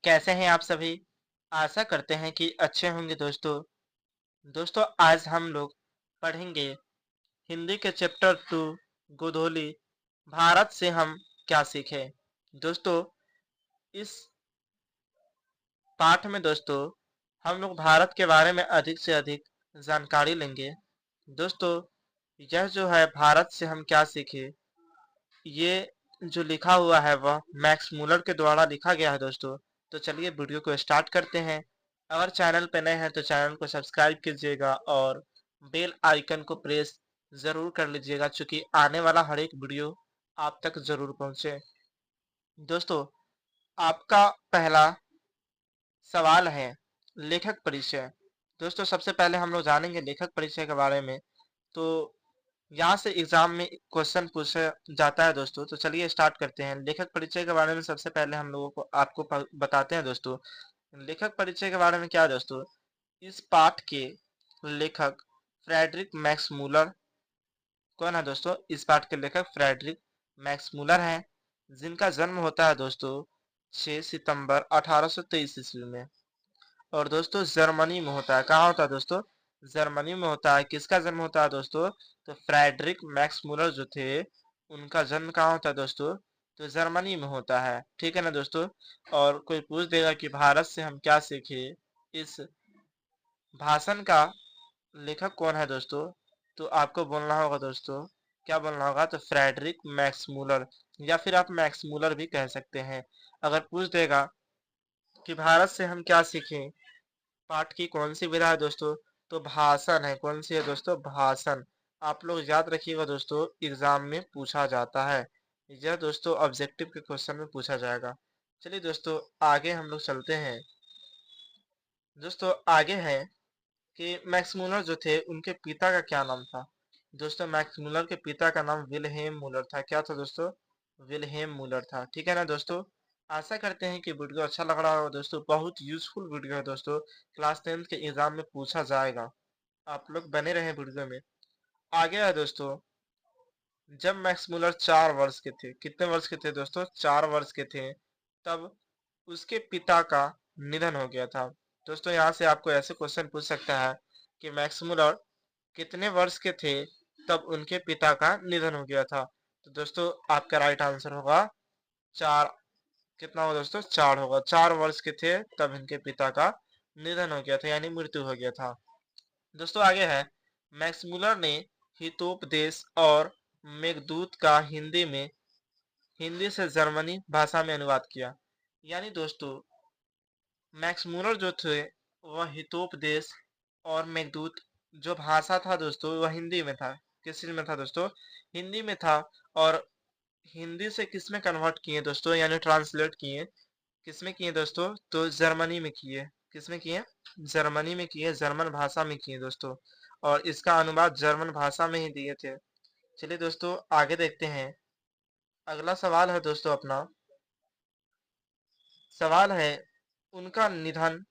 कैसे हैं आप सभी? आशा करते हैं कि अच्छे होंगे दोस्तों। दोस्तों आज हम लोग पढ़ेंगे हिंदी के चैप्टर 2 गोधोली भारत से हम क्या सीखे। दोस्तों इस पाठ में दोस्तों हम लोग भारत के बारे में अधिक से अधिक जानकारी लेंगे। दोस्तों यह जो है भारत से हम क्या सीखे, ये जो लिखा हुआ है वह मैक्स मूलर के द्वारा लिखा गया है दोस्तों। तो चलिए वीडियो को स्टार्ट करते हैं। अगर चैनल पे नए हैं तो चैनल को सब्सक्राइब कीजिएगा और बेल आइकन को प्रेस जरूर कर लीजिएगा, क्योंकि आने वाला हर एक वीडियो आप तक जरूर पहुंचे। दोस्तों आपका पहला सवाल है लेखक परिचय। दोस्तों सबसे पहले हम लोग जानेंगे लेखक परिचय के बारे में। तो यहाँ से एग्जाम में क्वेश्चन पूछा जाता है दोस्तों। तो चलिए स्टार्ट करते हैं। लेखक परिचय के बारे में सबसे पहले हम लोगों को आपको बताते हैं दोस्तों। लेखक परिचय के बारे में क्या है दोस्तों, इस पाठ के लेखक फ्रेडरिक मैक्स मूलर कौन है दोस्तों? इस पाठ के लेखक फ्रेडरिक मैक्स मूलर हैं, जिनका जन्म होता है दोस्तों 6 सितंबर 1823 ईस्वी में। और दोस्तों जर्मनी में होता है। कहाँ होता है दोस्तों? जर्मनी में होता है। किसका जन्म होता है दोस्तों? तो फ्रेडरिक मैक्स मूलर जो थे उनका जन्म कहाँ होता है दोस्तों? तो जर्मनी में होता है। ठीक है ना दोस्तों। और कोई पूछ देगा कि भारत से हम क्या सीखे, इस भाषण का लेखक कौन है दोस्तों? तो आपको बोलना होगा दोस्तों, क्या बोलना होगा? तो फ्रेडरिक मैक्स मूलर, या फिर आप मैक्स मूलर भी कह सकते हैं। अगर पूछ देगा कि भारत से हम क्या सीखें, पाठ की कौन सी विधा है दोस्तों? तो भाषण है। कौन सी है दोस्तों? भाषण। आप लोग याद रखिएगा दोस्तों, एग्जाम में पूछा जाता है। यह दोस्तों ऑब्जेक्टिव के क्वेश्चन में पूछा जाएगा। चलिए दोस्तों आगे हम लोग चलते हैं। दोस्तों आगे है कि मैक्स मूलर जो थे उनके पिता का क्या नाम था। दोस्तों मैक्स मूलर के पिता का नाम विल्हेम मूलर था। क्या था दोस्तों? विल्हेम मूलर था। ठीक है ना दोस्तों। आशा करते हैं कि वीडियो अच्छा लग रहा होगा दोस्तों। बहुत यूजफुल वीडियो है दोस्तों। क्लास 10th के एग्जाम में पूछा जाएगा। आप लोग बने रहे वीडियो में। आगे है दोस्तों, जब मैक्स मूलर 4 वर्ष के थे, कितने वर्ष के थे दोस्तों? 4 वर्ष के थे, तब उसके पिता का निधन हो गया था। दोस्तों यहाँ से आपको ऐसे क्वेश्चन पूछ सकता है कि मैक्स मूलर कितने वर्ष के थे तब उनके पिता का निधन हो गया था। तो दोस्तों आपका राइट आंसर होगा 4। कितना होगा दोस्तों? 4 होगा। 4 वर्ष के थे तब इनके पिता का निधन हो गया था, यानी मृत्यु हो गया था। दोस्तों आगे है, मैक्स मूलर ने हितोपदेश और मेघदूत का हिंदी से जर्मनी भाषा में अनुवाद किया। यानी दोस्तों मैक्स मूलर जो थे वह हितोपदेश और मेघदूत जो भाषा था दोस्तों वह हिंदी में था। किस चीज में था दोस्तों? हिंदी में था। और हिंदी से किस में कन्वर्ट किए दोस्तों, यानी ट्रांसलेट किए? किस में किए दोस्तों? तो जर्मनी में किए। किस में किए? जर्मनी में किए, जर्मन भाषा में किए दोस्तों। और इसका अनुवाद जर्मन भाषा में ही दिए थे। चलिए दोस्तों आगे देखते हैं। अगला सवाल है दोस्तों अपना। सवाल है उनका निधन,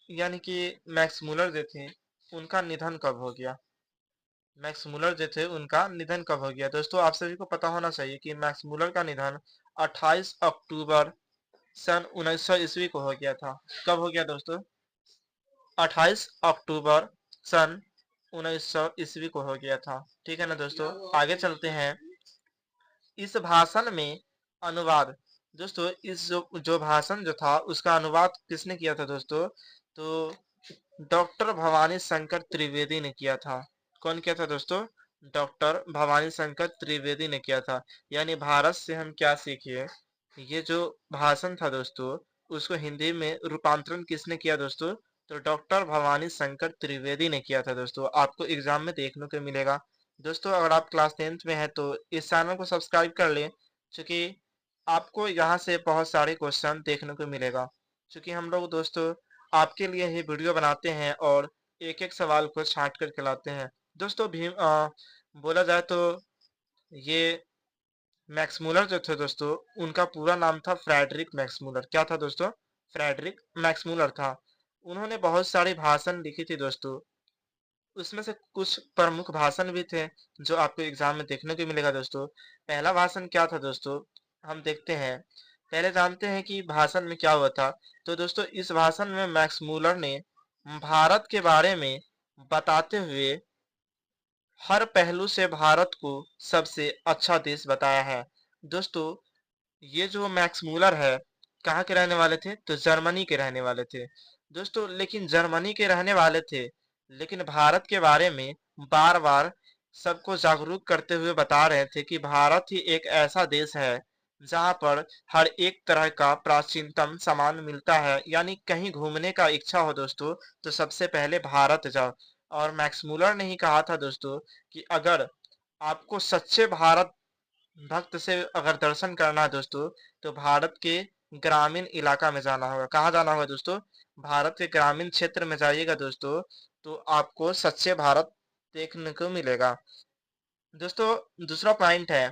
यानी कि मैक्स मूलर जो थे उनका निधन कब हो गया? मैक्स मूलर जो थे उनका निधन कब हो गया? दोस्तों आप सभी को पता होना चाहिए कि मैक्स मूलर का निधन 28 अक्टूबर सन 1900 ईस्वी को हो गया था। कब हो गया दोस्तों? 28 अक्टूबर सन 1900 ईस्वी को हो गया था। ठीक है ना दोस्तों। आगे चलते हैं। इस भाषण में अनुवाद, दोस्तों इस जो भाषण जो था उसका अनुवाद किसने किया था दोस्तों? तो डॉक्टर भवानी शंकर त्रिवेदी ने किया था। कौन किया था दोस्तों? डॉक्टर भवानी शंकर त्रिवेदी ने किया था। यानी भारत से हम क्या सीखे, ये जो भाषण था दोस्तों उसको हिंदी में रूपांतरण किसने किया दोस्तों? तो डॉक्टर भवानी शंकर त्रिवेदी ने किया था दोस्तों। आपको एग्जाम में देखने को मिलेगा। दोस्तों अगर आप क्लास 10th में हैं तो इस चैनल को सब्सक्राइब कर लें, क्योंकि आपको यहाँ से बहुत सारे क्वेश्चन देखने को मिलेगा। क्योंकि हम लोग दोस्तों आपके लिए ही वीडियो बनाते हैं और एक एक सवाल को छांट कर के लाते हैं। दोस्तों बोला जाए तो ये मैक्स मूलर जो थे दोस्तों उनका पूरा नाम था फ्रेडरिक मैक्स मूलर। क्या था दोस्तों? फ्रेडरिक मैक्स मूलर था। उन्होंने बहुत सारी भाषण लिखी थी दोस्तों। उसमें से कुछ प्रमुख भाषण भी थे जो आपको एग्जाम में देखने को मिलेगा दोस्तों। पहला भाषण क्या था दोस्तों, हम देखते हैं। पहले जानते हैं कि भाषण में क्या हुआ था। तो दोस्तों इस भाषण में मैक्स मूलर ने भारत के बारे में बताते हुए हर पहलू से भारत को सबसे अच्छा देश बताया है। दोस्तों ये जो मैक्स मूलर है कहाँ के रहने वाले थे, तो जर्मनी के रहने वाले थे दोस्तों। लेकिन जर्मनी के रहने वाले थे, लेकिन भारत के बारे में बार बार सबको जागरूक करते हुए बता रहे थे कि भारत ही एक ऐसा देश है जहां पर हर एक तरह का प्राचीनतम सामान मिलता है। यानी कहीं घूमने का इच्छा हो दोस्तों तो सबसे पहले भारत जाओ। और मैक्स मूलर ने ही कहा था दोस्तों कि अगर आपको सच्चे भारत भक्त से अगर दर्शन करना है दोस्तों तो भारत के ग्रामीण इलाका में जाना होगा। कहाँ जाना होगा दोस्तों, भारत के ग्रामीण क्षेत्र में जाइएगा दोस्तों, तो आपको सच्चे भारत देखने को मिलेगा। दोस्तों दूसरा पॉइंट है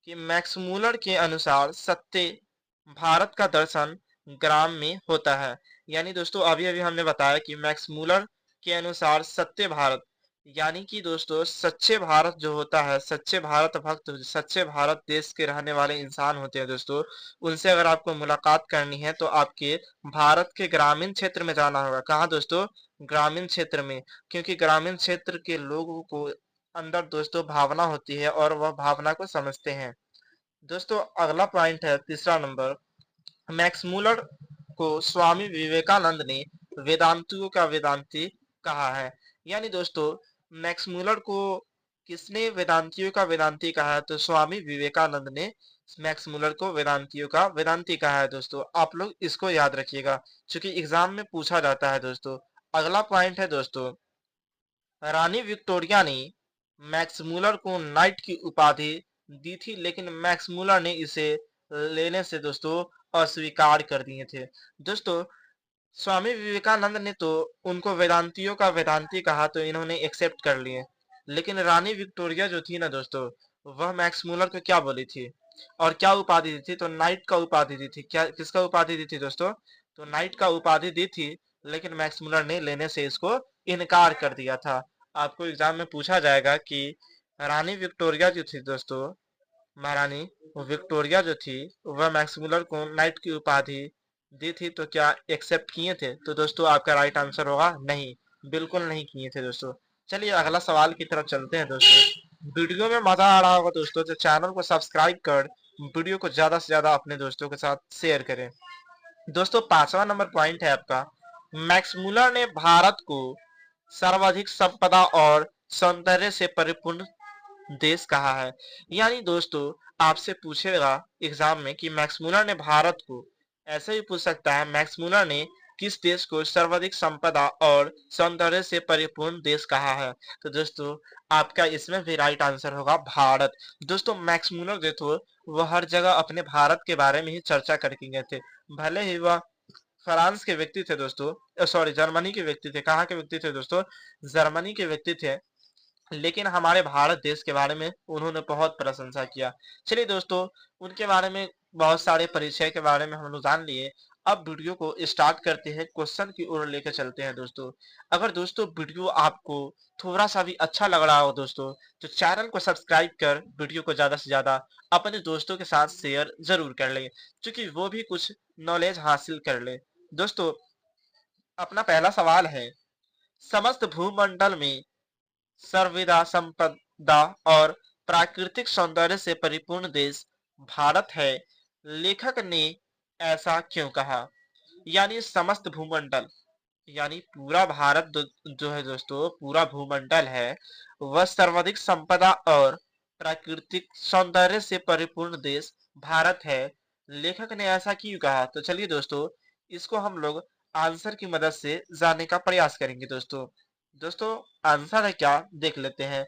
कि मैक्स मूलर के अनुसार सत्य भारत का दर्शन ग्राम में होता है। यानी दोस्तों अभी अभी हमने बताया कि मैक्स मूलर के अनुसार सत्य भारत, यानी कि दोस्तों सच्चे भारत जो होता है, सच्चे भारत भक्त, सच्चे भारत देश के रहने वाले इंसान होते हैं दोस्तों, उनसे अगर आपको मुलाकात करनी है तो आपके भारत के ग्रामीण क्षेत्र में जाना होगा। कहाँ दोस्तों, ग्रामीण क्षेत्र में। क्योंकि ग्रामीण क्षेत्र के लोगों को अंदर दोस्तों भावना होती है और वह भावना को समझते हैं। दोस्तों अगला पॉइंट है तीसरा नंबर, मैक्स मूलर को स्वामी विवेकानंद ने वेदांतियों का वेदांती कहा है। यानी दोस्तों मैक्स मूलर को किसने वेदांतियों का वेदांती कहा है, तो स्वामी विवेकानंद ने मैक्स मूलर को वेदांतियों का वेदांती कहा है। दोस्तों आप लोग इसको याद रखिएगा क्योंकि एग्जाम में पूछा जाता है दोस्तों। अगला पॉइंट है दोस्तों, रानी विक्टोरिया ने मैक्स मूलर को नाइट की उपाधि दी थी, लेकिन मैक्स मूलर ने इसे लेने से दोस्तों अस्वीकार कर दिए थे। दोस्तों स्वामी विवेकानंद ने तो उनको वेदांतियों का वेदांती कहा तो इन्होंने एक्सेप्ट कर लिए, लेकिन रानी विक्टोरिया जो थी ना दोस्तों, वह मैक्स मूलर को क्या बोली थी और क्या उपाधि दी थी, तो नाइट का उपाधि दी थी। क्या किसका उपाधि दी थी दोस्तों, तो नाइट का उपाधि दी थी, लेकिन मैक्स मूलर ने लेने से इसको इनकार कर दिया था। आपको एग्जाम में पूछा जाएगा कि रानी विक्टोरिया जो थी दोस्तों, महारानी विक्टोरिया जो थी, वह मैक्स मूलर को नाइट की उपाधि दी थी तो क्या एक्सेप्ट किए थे, तो दोस्तों आपका राइट आंसर होगा नहीं, बिल्कुल नहीं किए थे दोस्तों। चलिए अगला सवाल की तरफ चलते हैं दोस्तों। वीडियो में मजा आ रहा होगा दोस्तों तो चैनल को सब्सक्राइब कर वीडियो को ज्यादा से ज्यादा अपने दोस्तों के साथ शेयर करें। दोस्तों पांचवा नंबर पॉइंट है आपका, मैक्स मूलर ने भारत को सर्वाधिक संपदा और सौंदर्य से परिपूर्ण देश कहा है। यानी दोस्तों आपसे पूछेगा एग्जाम में कि मैक्स मूलर ने भारत को, ऐसे भी पूछ सकता है मैक्स मूलर ने किस देश को सर्वाधिक संपदा और सौंदर्य से परिपूर्ण देश कहा है, तो दोस्तों आपका इसमें भी राइट आंसर होगा भारत। दोस्तों मैक्स मूलर जो थे वह हर जगह अपने भारत के बारे में ही चर्चा करके गए थे। भले ही वह फ्रांस के व्यक्ति थे दोस्तों, सॉरी जर्मनी के व्यक्ति थे। कहाँ के व्यक्ति थे दोस्तों, जर्मनी के व्यक्ति थे, लेकिन हमारे भारत देश के बारे में उन्होंने बहुत प्रशंसा किया। चलिए दोस्तों उनके बारे में बहुत सारे परिचय के बारे में हम लोग जान लिए। अब वीडियो को स्टार्ट करते हैं, क्वेश्चन की ओर लेकर चलते हैं दोस्तों। अगर दोस्तों वीडियो आपको थोड़ा सा भी अच्छा लग रहा हो दोस्तों, तो चैनल को सब्सक्राइब कर वीडियो को ज्यादा से ज्यादा अपने दोस्तों के साथ शेयर जरूर कर ले, क्योंकि वो भी कुछ नॉलेज हासिल कर ले। दोस्तों अपना पहला सवाल है, समस्त भूमंडल में सर्वविदा संपदा और प्राकृतिक सौंदर्य से परिपूर्ण देश भारत है, लेखक ने ऐसा क्यों कहा। यानी समस्त भूमंडल, यानी पूरा भारत जो है दोस्तों, पूरा भूमंडल है, वह सर्वाधिक संपदा और प्राकृतिक सौंदर्य से परिपूर्ण देश भारत है, लेखक ने ऐसा क्यों कहा। तो चलिए दोस्तों इसको हम लोग आंसर की मदद से जानने का प्रयास करेंगे दोस्तों। दोस्तों आंसर है क्या, देख लेते हैं।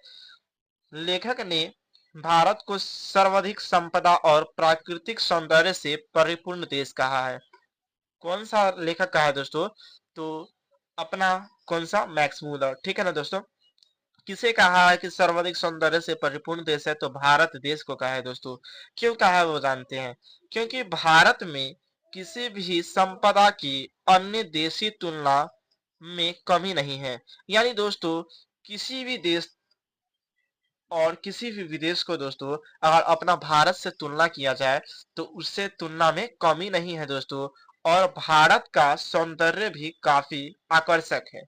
लेखक ने भारत को सर्वाधिक संपदा और प्राकृतिक सौंदर्य से परिपूर्ण देश कहा है। कौन सा लेखक कहा है दोस्तों, तो अपना कौन सा, मैक्स मूलर, ठीक है ना दोस्तों। किसे कहा है कि सर्वाधिक सौंदर्य से परिपूर्ण देश है, तो भारत देश को कहा है दोस्तों। क्यों कहा है वो जानते हैं, क्योंकि भारत में किसी भी संपदा की अन्य देशी तुलना में कमी नहीं है। यानी दोस्तों किसी भी देश और किसी भी विदेश को दोस्तों अगर अपना भारत से तुलना किया जाए तो उससे तुलना में कमी नहीं है दोस्तों। और भारत का सौंदर्य भी काफी आकर्षक है।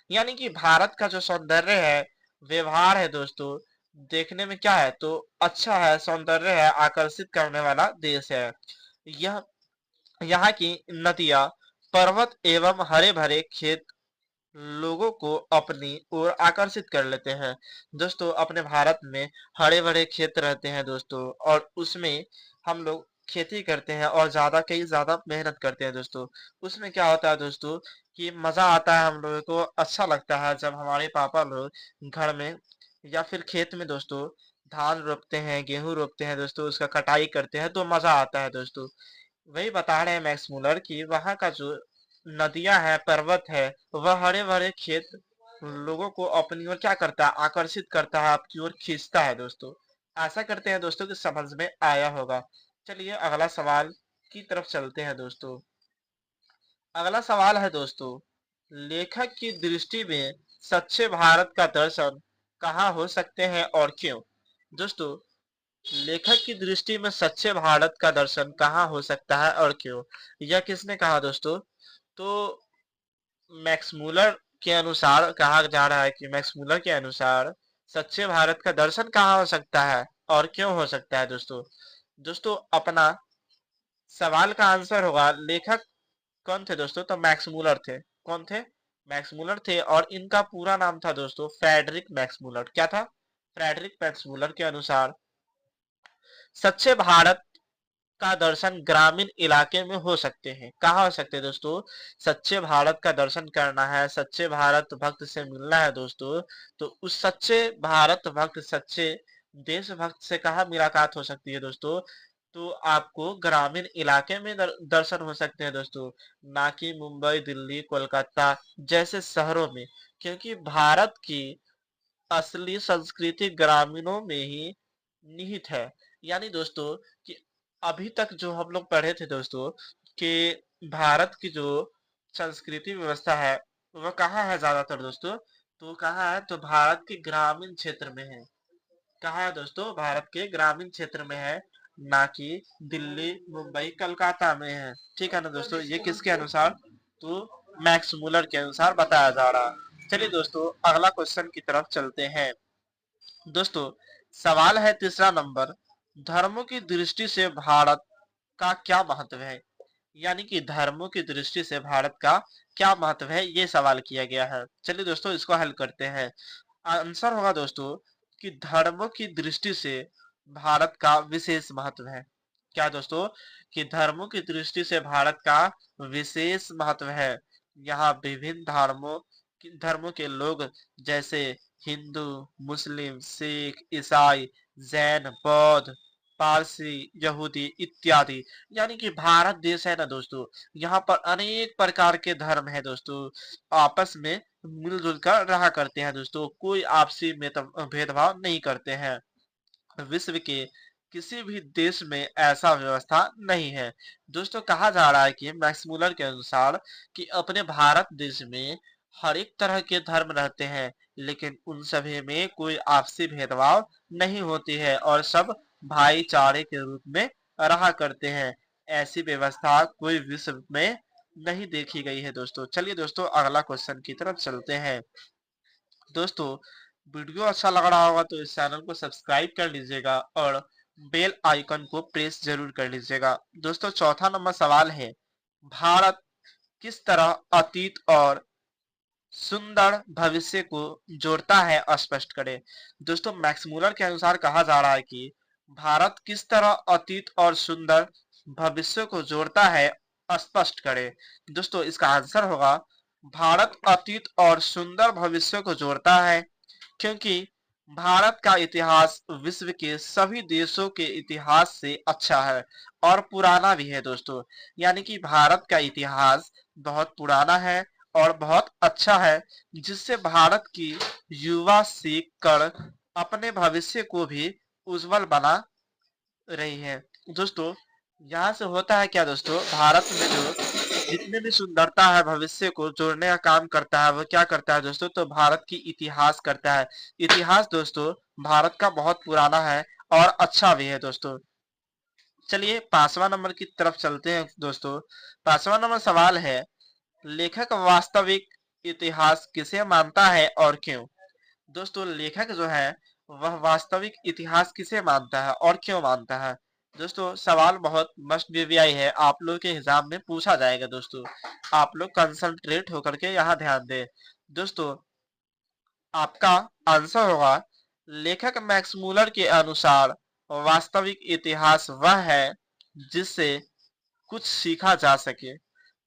यानी कि भारत का जो सौंदर्य है, व्यवहार है दोस्तों, देखने में क्या है तो अच्छा है, सौंदर्य है, आकर्षित करने वाला देश है। यह यहाँ की नदियां, पर्वत एवं हरे भरे खेत लोगों को अपनी ओर आकर्षित कर लेते हैं। दोस्तों अपने भारत में हरे भरे खेत रहते हैं दोस्तों, और उसमें हम लोग खेती करते हैं और कई ज्यादा मेहनत करते हैं दोस्तों। उसमें क्या होता है दोस्तों कि मजा आता है, हम लोगों को अच्छा लगता है जब हमारे पापा लोग घर में या फिर खेत में दोस्तों धान रोपते हैं, गेहूं रोपते हैं दोस्तों, उसका कटाई करते हैं तो मजा आता है दोस्तों। वही बता रहे हैं मैक्स मूलर कि वहाँ का जो नदियां है, पर्वत है, वह हरे भरे खेत लोगों को अपनी ओर क्या करता है, आकर्षित करता है, आपकी ओर खींचता है दोस्तों। आशा करते हैं दोस्तों कि समझ में आया होगा। चलिए अगला सवाल की तरफ चलते हैं दोस्तों। अगला सवाल है दोस्तों, लेखक की दृष्टि में सच्चे भारत का दर्शन कहाँ हो सकते हैं और क्यों? दोस्तों लेखक की दृष्टि में सच्चे भारत का दर्शन कहाँ हो सकता है और क्यों, यह किसने कहा दोस्तों? तो मैक्स मूलर के अनुसार कहा जा रहा है कि मैक्स मूलर के अनुसार सच्चे भारत का दर्शन कहाँ हो सकता है और क्यों हो सकता है दोस्तों। दोस्तों अपना सवाल का आंसर होगा, लेखक कौन थे दोस्तों? तो मैक्स मूलर थे। कौन थे? मैक्स मूलर थे, और इनका पूरा नाम था दोस्तों फ्रेडरिक मैक्स मूलर। क्या था? फ्रेडरिक मैक्स मूलर के अनुसार सच्चे भारत का दर्शन ग्रामीण इलाके में हो सकते हैं। कहाँ हो सकते हैं दोस्तों? सच्चे भारत का दर्शन करना है, सच्चे भारत भक्त से मिलना है दोस्तों, तो उस सच्चे भारत भक्त, सच्चे देशभक्त से कहाँ मुलाकात हो सकती है दोस्तों? तो आपको ग्रामीण इलाके में दर्शन हो सकते हैं दोस्तों, ना कि मुंबई, दिल्ली, कोलकाता जैसे शहरों में। क्योंकि भारत की असली संस्कृति ग्रामीणों में ही निहित है। यानी दोस्तों कि अभी तक जो हम लोग पढ़े थे दोस्तों कि भारत की जो संस्कृति व्यवस्था है वह कहाँ है ज्यादातर दोस्तों? तो कहाँ है तो भारत के ग्रामीण क्षेत्र में है। कहाँ है दोस्तों? भारत के ग्रामीण क्षेत्र में है, ना कि दिल्ली, मुंबई, कलकत्ता में है। ठीक है ना दोस्तों? ये किसके अनुसार? तो मैक्स मूलर के अनुसार बताया जा रहा है। चलिए दोस्तों अगला क्वेश्चन की तरफ चलते हैं। दोस्तों सवाल है तीसरा नंबर, धर्मों की दृष्टि से भारत का क्या महत्व है? यानी कि धर्मों की दृष्टि से भारत का क्या महत्व है, ये सवाल किया गया है। चलिए दोस्तों इसको हल करते हैं। आंसर होगा दोस्तों कि धर्मों की दृष्टि से भारत का विशेष महत्व है। क्या दोस्तों? कि धर्मों की दृष्टि से भारत का विशेष महत्व है। यहाँ विभिन्न धर्मों के लोग, जैसे हिंदू, मुस्लिम, सिख, ईसाई, जैन, बौद्ध, पारसी, यहूदी इत्यादि, यानी कि भारत देश है ना दोस्तों, यहाँ पर अनेक प्रकार के धर्म है दोस्तों, आपस में मिलजुल कर रहा करते हैं दोस्तों, कोई आपसी में भेदभाव नहीं करते हैं। विश्व के किसी भी देश में ऐसा व्यवस्था नहीं है। दोस्तों कहा जा रहा है कि मैक्स मूलर के अनुसार कि अपने भारत देश में हर एक तरह के धर्म रहते हैं, लेकिन उन सभी में कोई आपसी भेदभाव नहीं होती है और सब भाईचारे के रूप में रहा करते हैं। ऐसी व्यवस्था कोई विश्व में नहीं देखी गई है दोस्तों। चलिए दोस्तों अगला क्वेश्चन की तरफ चलते हैं। दोस्तों वीडियो अच्छा लग रहा होगा तो इस चैनल को सब्सक्राइब कर लीजिएगा और बेल आइकन को प्रेस जरूर कर लीजिएगा। दोस्तों चौथा नंबर सवाल है, भारत किस तरह अतीत और सुंदर भविष्य को जोड़ता है, स्पष्ट करें। दोस्तों मैक्स मूलर के अनुसार कहा जा रहा है कि भारत किस तरह अतीत और सुंदर भविष्य को जोड़ता है, स्पष्ट करें। दोस्तों इसका आंसर होगा, भारत अतीत और सुंदर भविष्य को जोड़ता है क्योंकि भारत का इतिहास विश्व के सभी देशों के इतिहास से अच्छा है और पुराना भी है दोस्तों। यानी कि भारत का इतिहास बहुत पुराना है और बहुत अच्छा है, जिससे भारत की युवा सीख कर अपने भविष्य को भी उज्जवल बना रही है। दोस्तों यहाँ से होता है क्या दोस्तों, भारत में जो जितने भी सुंदरता है भविष्य को जोड़ने का काम करता है, वो क्या करता है दोस्तों, तो भारत की इतिहास करता है। इतिहास दोस्तों भारत का बहुत पुराना है और अच्छा भी है दोस्तों। चलिए 5वां नंबर की तरफ चलते हैं दोस्तों। 5वां नंबर सवाल है, लेखक वास्तविक इतिहास किसे मानता है और क्यों। दोस्तों लेखक जो है वह वास्तविक इतिहास किसे मानता है और क्यों मानता है। दोस्तों सवाल बहुत मस्ट बीबीआई है, आप लोग के एग्जाम में पूछा जाएगा दोस्तों। आप लोग कंसंट्रेट होकर के यहाँ ध्यान दें। दोस्तों आपका आंसर होगा, लेखक मैक्स मूलर के अनुसार वास्तविक इतिहास वह है जिससे कुछ सीखा जा सके।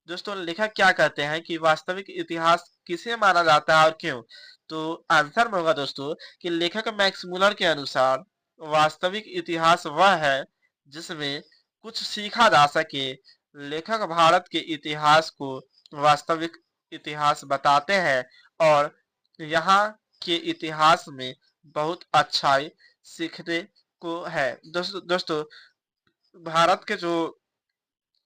दोस्तों लेखक क्या कहते हैं कि वास्तविक इतिहास किसे माना जाता है और क्यों। तो आंसर में होगा दोस्तों कि लेखक मैक्स मूलर के अनुसार वास्तविक इतिहास वह है जिसमें कुछ सीखा जा सके। लेखक भारत के इतिहास को वास्तविक इतिहास बताते हैं और यहाँ के इतिहास में बहुत अच्छाई सीखने को है। दोस्तों भारत के जो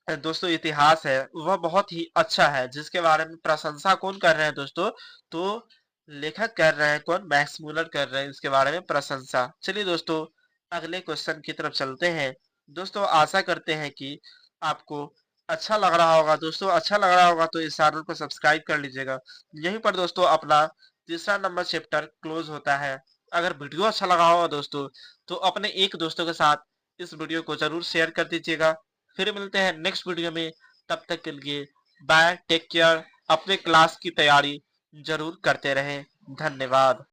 दोस्तों इतिहास है वह बहुत ही अच्छा है, जिसके बारे में प्रशंसा कौन कर रहे हैं दोस्तों, तो लेखक कर रहे हैं, कौन, मैक्स मूलर कर रहे हैं इसके बारे में प्रशंसा। चलिए दोस्तों अगले क्वेश्चन की तरफ चलते हैं। दोस्तों आशा करते हैं कि आपको अच्छा लग रहा होगा। दोस्तों अच्छा लग रहा होगा तो इस चैनल को सब्सक्राइब कर लीजिएगा। यहीं पर दोस्तों अपना तीसरा नंबर चैप्टर क्लोज होता है। अगर वीडियो अच्छा लगा होगा दोस्तों तो अपने एक दोस्तों के साथ इस वीडियो को जरूर शेयर कर दीजिएगा। फिर मिलते हैं नेक्स्ट वीडियो में, तब तक के लिए बाय, टेक केयर। अपने क्लास की तैयारी जरूर करते रहें। धन्यवाद।